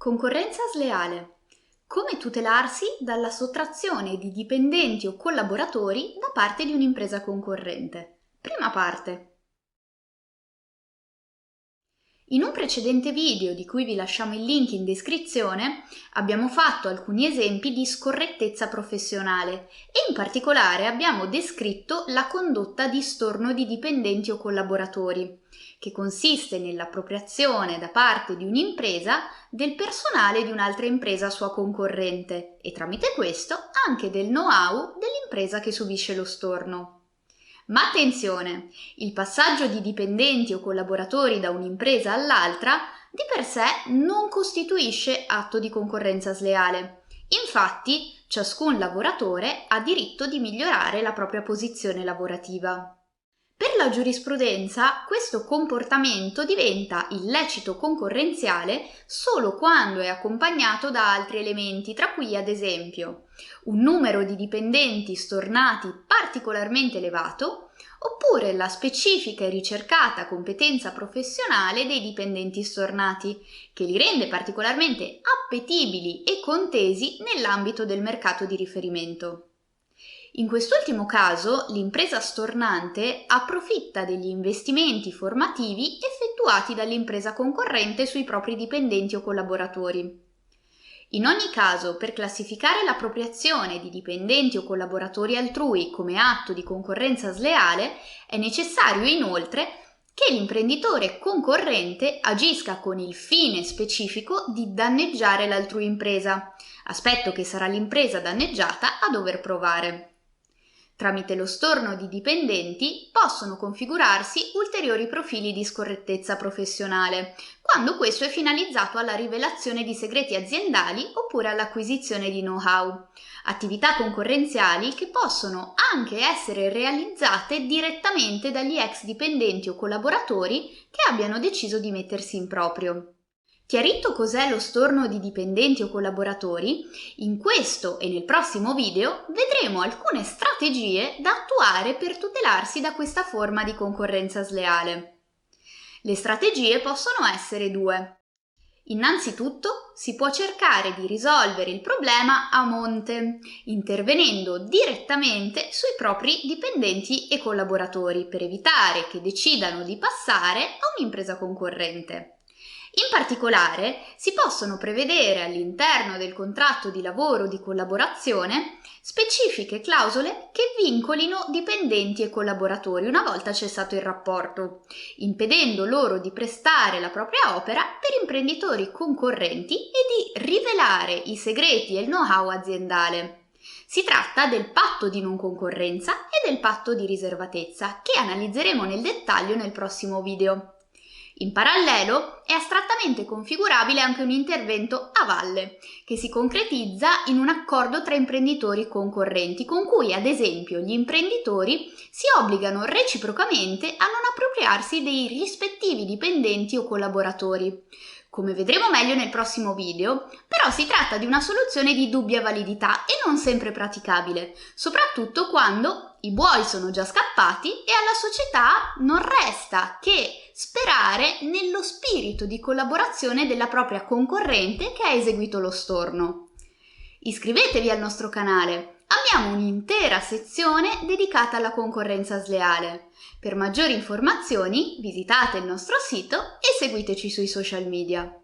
Concorrenza sleale. Come tutelarsi dalla sottrazione di dipendenti o collaboratori da parte di un'impresa concorrente. Prima parte. In un precedente video, di cui vi lasciamo il link in descrizione, abbiamo fatto alcuni esempi di scorrettezza professionale e in particolare abbiamo descritto la condotta di storno di dipendenti o collaboratori, che consiste nell'appropriazione da parte di un'impresa del personale di un'altra impresa sua concorrente e tramite questo anche del know-how dell'impresa che subisce lo storno. Ma attenzione, il passaggio di dipendenti o collaboratori da un'impresa all'altra di per sé non costituisce atto di concorrenza sleale. Infatti, ciascun lavoratore ha diritto di migliorare la propria posizione lavorativa. Per la giurisprudenza, questo comportamento diventa illecito concorrenziale solo quando è accompagnato da altri elementi, tra cui ad esempio un numero di dipendenti stornati particolarmente elevato, oppure la specifica e ricercata competenza professionale dei dipendenti stornati, che li rende particolarmente appetibili e contesi nell'ambito del mercato di riferimento. In quest'ultimo caso, l'impresa stornante approfitta degli investimenti formativi effettuati dall'impresa concorrente sui propri dipendenti o collaboratori. In ogni caso, per classificare l'appropriazione di dipendenti o collaboratori altrui come atto di concorrenza sleale, è necessario inoltre che l'imprenditore concorrente agisca con il fine specifico di danneggiare l'altrui impresa, aspetto che sarà l'impresa danneggiata a dover provare. Tramite lo storno di dipendenti possono configurarsi ulteriori profili di scorrettezza professionale, quando questo è finalizzato alla rivelazione di segreti aziendali oppure all'acquisizione di know-how, attività concorrenziali che possono anche essere realizzate direttamente dagli ex dipendenti o collaboratori che abbiano deciso di mettersi in proprio. Chiarito cos'è lo storno di dipendenti o collaboratori, in questo e nel prossimo video vedremo alcune strategie da attuare per tutelarsi da questa forma di concorrenza sleale. Le strategie possono essere due. Innanzitutto si può cercare di risolvere il problema a monte, intervenendo direttamente sui propri dipendenti e collaboratori per evitare che decidano di passare a un'impresa concorrente. In particolare, si possono prevedere all'interno del contratto di lavoro di collaborazione specifiche clausole che vincolino dipendenti e collaboratori una volta cessato il rapporto, impedendo loro di prestare la propria opera per imprenditori concorrenti e di rivelare i segreti e il know-how aziendale. Si tratta del patto di non concorrenza e del patto di riservatezza, che analizzeremo nel dettaglio nel prossimo video. In parallelo è astrattamente configurabile anche un intervento a valle, che si concretizza in un accordo tra imprenditori concorrenti, con cui ad esempio gli imprenditori si obbligano reciprocamente a non appropriarsi dei rispettivi dipendenti o collaboratori. Come vedremo meglio nel prossimo video, però si tratta di una soluzione di dubbia validità e non sempre praticabile, soprattutto quando i buoi sono già scappati e alla società non resta che sperare nello spirito di collaborazione della propria concorrente che ha eseguito lo storno. Iscrivetevi al nostro canale. Abbiamo un'intera sezione dedicata alla concorrenza sleale. Per maggiori informazioni visitate il nostro sito e seguiteci sui social media.